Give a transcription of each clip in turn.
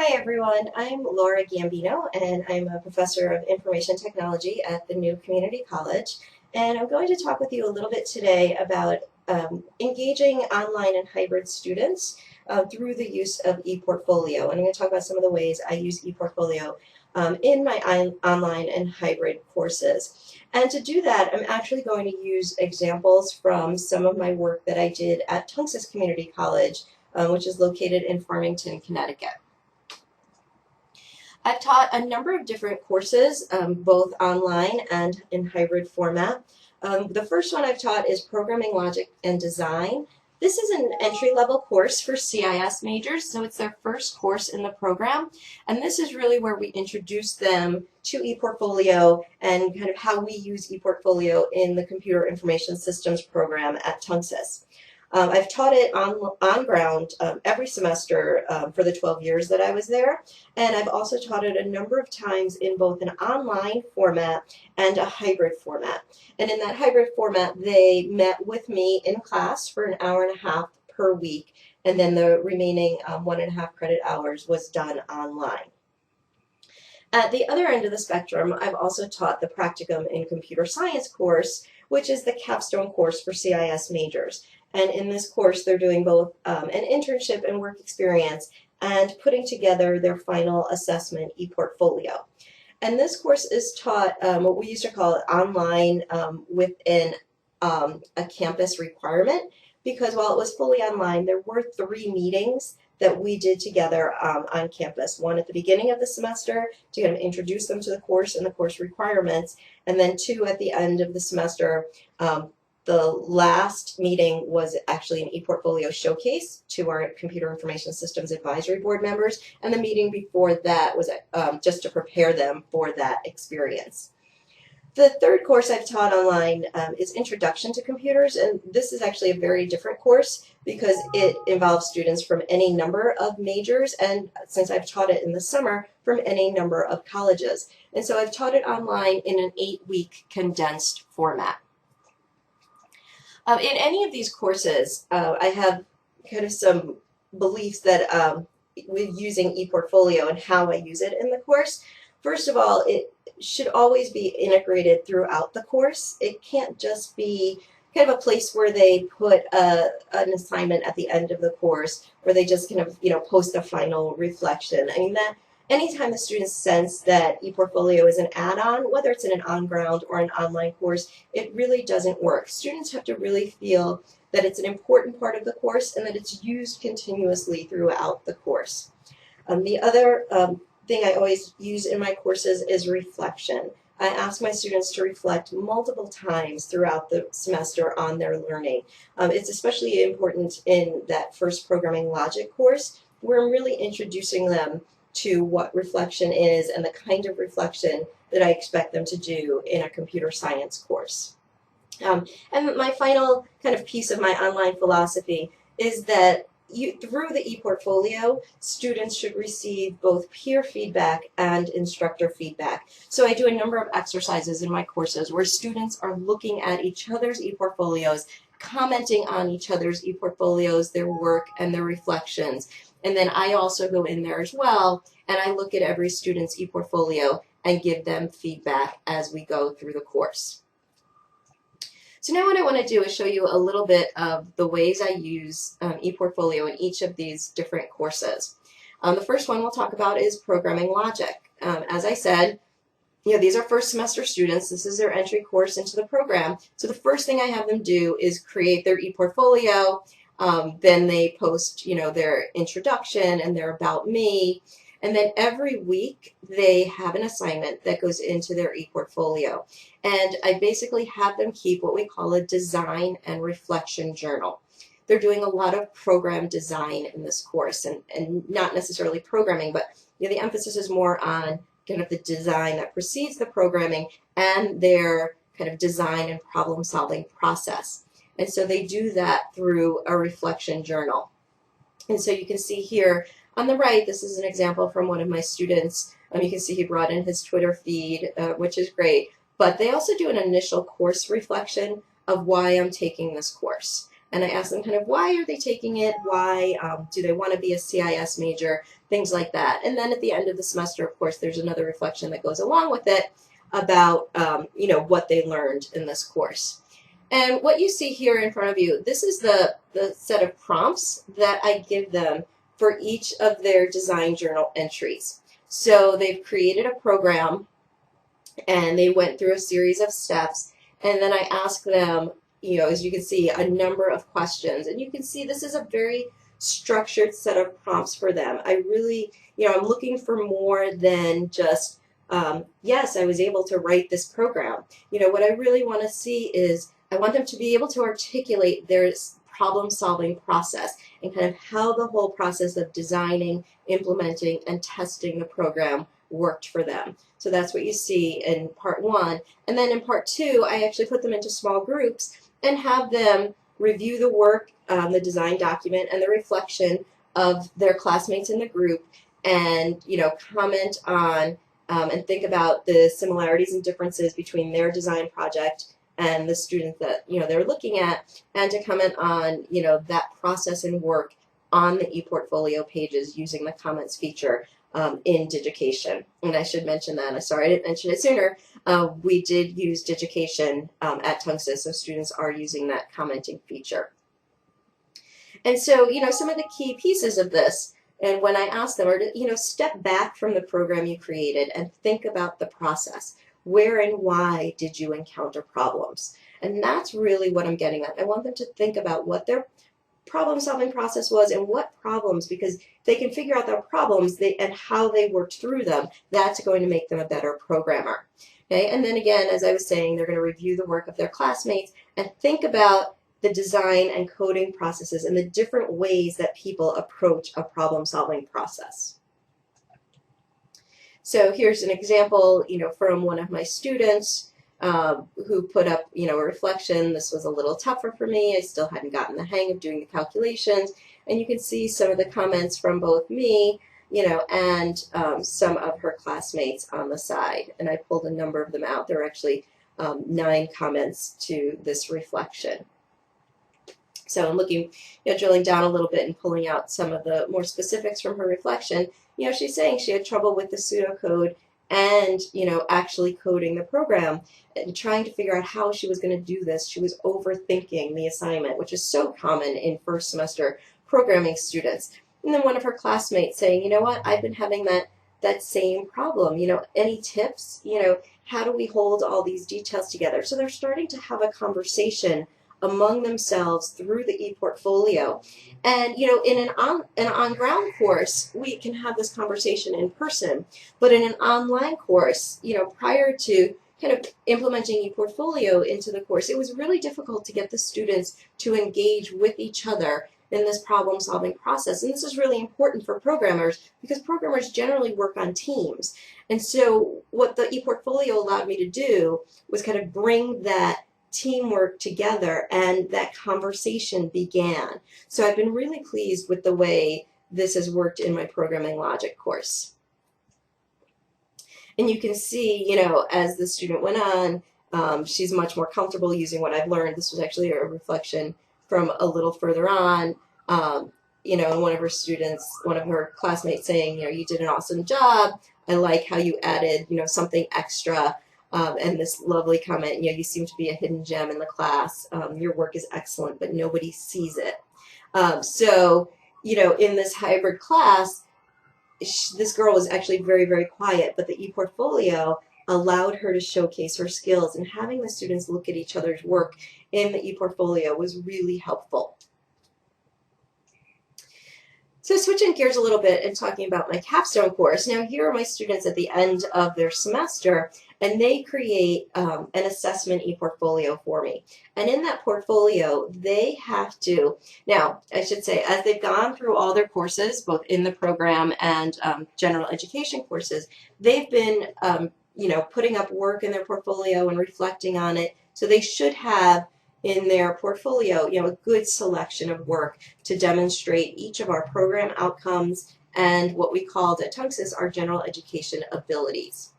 Hi everyone, I'm Laura Gambino and I'm a professor of information technology at the New Community College, and I'm going to talk with you a little bit today about engaging online and hybrid students through the use of ePortfolio. And I'm going to talk about some of the ways I use ePortfolio in my online and hybrid courses. And to do that, I'm actually going to use examples from some of my work that I did at Tungus Community College, which is located in Farmington, Connecticut. I've taught a number of different courses, both online and in hybrid format. The first one I've taught is Programming Logic and Design. This is an entry-level course for CIS majors, so it's their first course in the program, and this is really where we introduce them to ePortfolio and kind of how we use ePortfolio in the Computer Information Systems program at Tungus. I've taught it on ground every semester for the 12 years that I was there, and I've also taught it a number of times in both an online format and a hybrid format. And in that hybrid format, they met with me in class for an hour and a half per week, and then the remaining 1.5 credit hours was done online. At the other end of the spectrum, I've also taught the Practicum in Computer Science course, which is the Capstone course for CIS majors. And in this course, they're doing both an internship and work experience and putting together their final assessment ePortfolio. And this course is taught what we used to call it online within a campus requirement, because while it was fully online, there were 3 meetings that we did together on campus. One at the beginning of the semester to kind of introduce them to the course and the course requirements, and then 2 at the end of the semester. The last meeting was actually an ePortfolio showcase to our Computer Information Systems Advisory Board members, and the meeting before that was just to prepare them for that experience. The third course I've taught online is Introduction to Computers, and this is actually a very different course because it involves students from any number of majors, and since I've taught it in the summer, from any number of colleges. And so I've taught it online in an 8-week condensed format. In any of these courses, I have kind of some beliefs that with using ePortfolio and how I use it in the course. First of all, it should always be integrated throughout the course. It can't just be kind of a place where they put an assignment at the end of the course, where they just kind of post a final reflection. I mean, that anytime the students sense that ePortfolio is an add-on, whether it's in an on-ground or an online course, it really doesn't work. Students have to really feel that it's an important part of the course and that it's used continuously throughout the course. The other thing I always use in my courses is reflection. I ask my students to reflect multiple times throughout the semester on their learning. It's especially important in that first programming logic course, where I'm really introducing them to what reflection is and the kind of reflection that I expect them to do in a computer science course. And my final kind of piece of my online philosophy is that through the ePortfolio, students should receive both peer feedback and instructor feedback. So I do a number of exercises in my courses where students are looking at each other's ePortfolios, commenting on each other's ePortfolios, their work, and their reflections. And then I also go in there as well, and I look at every student's ePortfolio and give them feedback as we go through the course. So now what I want to do is show you a little bit of the ways I use ePortfolio in each of these different courses. The first one we'll talk about is Programming Logic. As I said, these are first semester students. This is their entry course into the program. So the first thing I have them do is create their ePortfolio. Then they post, their introduction and their about me. And then every week they have an assignment that goes into their ePortfolio. And I basically have them keep what we call a design and reflection journal. They're doing a lot of program design in this course, and not necessarily programming, but the emphasis is more on kind of the design that precedes the programming and their kind of design and problem solving process. And so they do that through a reflection journal. And so you can see here on the right, this is an example from one of my students. You can see he brought in his Twitter feed, which is great. But they also do an initial course reflection of why I'm taking this course. And I ask them kind of why are they taking it, why do they want to be a CIS major, things like that. And then at the end of the semester, of course, there's another reflection that goes along with it about what they learned in this course. And what you see here in front of you, this is the set of prompts that I give them for each of their design journal entries. So they've created a program and they went through a series of steps, and then I ask them, as you can see, a number of questions. And you can see this is a very structured set of prompts for them. I really, I'm looking for more than just, yes, I was able to write this program. What I really want to see is I want them to be able to articulate their problem-solving process and kind of how the whole process of designing, implementing, and testing the program worked for them. So that's what you see in part 1. And then in part 2, I actually put them into small groups and have them review the work, the design document, and the reflection of their classmates in the group, and comment on and think about the similarities and differences between their design project and the student that they're looking at, and to comment on that process and work on the ePortfolio pages using the comments feature in Digication. And I should mention that, I'm sorry I didn't mention it sooner, we did use Digication at Tunxis, so students are using that commenting feature. And so, some of the key pieces of this, and when I ask them, are to, step back from the program you created and think about the process. Where and why did you encounter problems? And that's really what I'm getting at. I want them to think about what their problem-solving process was and what problems, because they can figure out their problems and how they worked through them, that's going to make them a better programmer. Okay, and then again, as I was saying, they're going to review the work of their classmates and think about the design and coding processes and the different ways that people approach a problem-solving process. So here's an example, from one of my students who put up, a reflection. This was a little tougher for me. I still hadn't gotten the hang of doing the calculations. And you can see some of the comments from both me, and some of her classmates on the side. And I pulled a number of them out. There are actually 9 comments to this reflection. So I'm looking, drilling down a little bit and pulling out some of the more specifics from her reflection. She's saying she had trouble with the pseudocode and, actually coding the program and trying to figure out how she was going to do this. She was overthinking the assignment, which is so common in first semester programming students. And then one of her classmates saying, you know what, I've been having that same problem. Any tips? How do we hold all these details together? So they're starting to have a conversation among themselves through the ePortfolio. And in an on-ground course, we can have this conversation in person, but in an online course, prior to kind of implementing ePortfolio into the course, it was really difficult to get the students to engage with each other in this problem-solving process. And this is really important for programmers because programmers generally work on teams. And so what the ePortfolio allowed me to do was kind of bring that teamwork together, and that conversation began. So I've been really pleased with the way this has worked in my programming logic course. And you can see, as the student went on, she's much more comfortable using what I've learned. This was actually a reflection from a little further on, and one of her classmates saying, you did an awesome job. I like how you added, something extra. And this lovely comment, you seem to be a hidden gem in the class. Your work is excellent, but nobody sees it. So, in this hybrid class, this girl was actually very, very quiet, but the ePortfolio allowed her to showcase her skills, and having the students look at each other's work in the ePortfolio was really helpful. So switching gears a little bit and talking about my Capstone course. Now here are my students at the end of their semester, and they create an assessment ePortfolio for me. And in that portfolio, they have to, now I should say, as they've gone through all their courses, both in the program and general education courses, they've been putting up work in their portfolio and reflecting on it. So they should have in their portfolio, a good selection of work to demonstrate each of our program outcomes and what we called at Tunxis our general education abilities.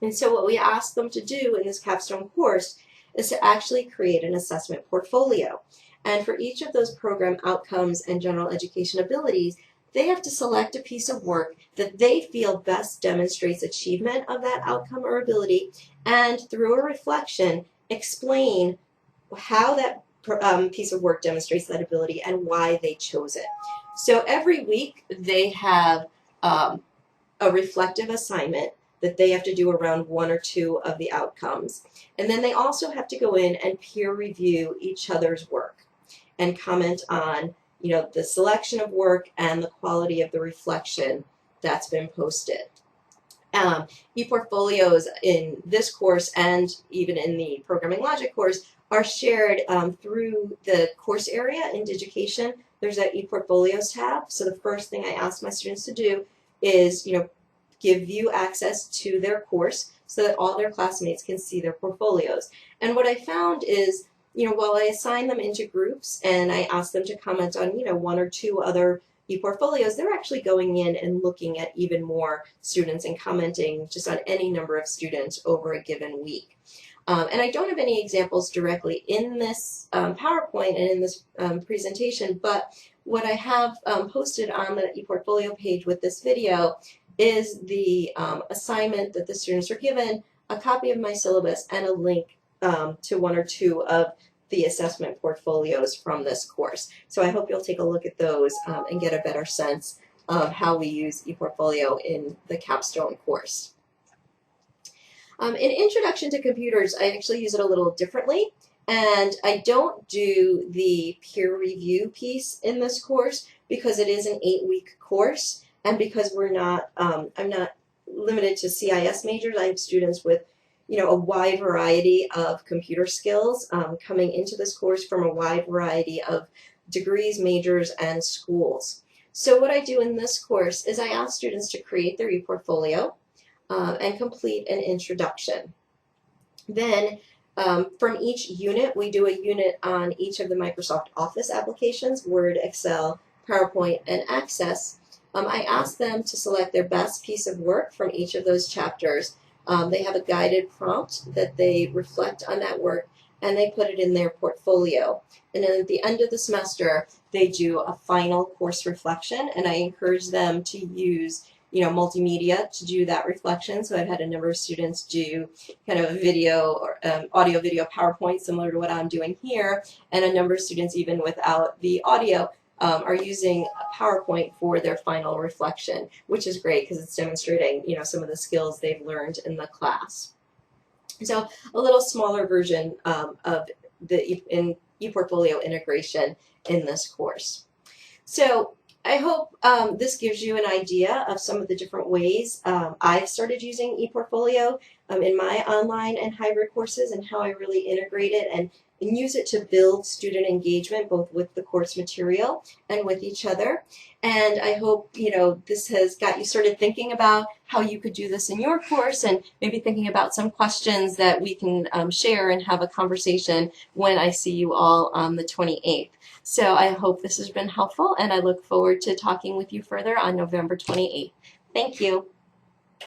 And so what we asked them to do in this Capstone course is to actually create an assessment portfolio. And for each of those program outcomes and general education abilities, they have to select a piece of work that they feel best demonstrates achievement of that outcome or ability, and through a reflection, explain how that piece of work demonstrates that ability and why they chose it. So every week they have a reflective assignment that they have to do around one or two of the outcomes. And then they also have to go in and peer review each other's work and comment on, the selection of work and the quality of the reflection that's been posted. ePortfolios in this course and even in the programming logic course are shared through the course area in Digication. There's that ePortfolios tab. So the first thing I ask my students to do is, give you access to their course so that all their classmates can see their portfolios. And what I found is, while I assign them into groups and I ask them to comment on, one or two other ePortfolios, they're actually going in and looking at even more students and commenting just on any number of students over a given week. And I don't have any examples directly in this PowerPoint and in this presentation, but what I have posted on the ePortfolio page with this video is the assignment that the students are given, a copy of my syllabus, and a link to one or two of the assessment portfolios from this course. So I hope you'll take a look at those and get a better sense of how we use ePortfolio in the Capstone course. In Introduction to Computers, I actually use it a little differently, and I don't do the peer review piece in this course because it is an 8-week course, and because I'm not limited to CIS majors. I have students with a wide variety of computer skills coming into this course from a wide variety of degrees, majors, and schools. So what I do in this course is I ask students to create their ePortfolio and complete an introduction. Then from each unit, we do a unit on each of the Microsoft Office applications, Word, Excel, PowerPoint, and Access. I ask them to select their best piece of work from each of those chapters. They have a guided prompt that they reflect on that work, and they put it in their portfolio. And then at the end of the semester, they do a final course reflection, and I encourage them to use multimedia to do that reflection. So I've had a number of students do kind of a video or audio video PowerPoint similar to what I'm doing here, and a number of students even without the audio are using a PowerPoint for their final reflection, which is great because it's demonstrating some of the skills they've learned in the class. So a little smaller version of the ePortfolio integration in this course. So I hope this gives you an idea of some of the different ways I've started using ePortfolio in my online and hybrid courses, and how I really integrate it and use it to build student engagement both with the course material and with each other. And I hope this has got you started thinking about how you could do this in your course, and maybe thinking about some questions that we can share and have a conversation when I see you all on the 28th. So I hope this has been helpful, and I look forward to talking with you further on November 28th. Thank you.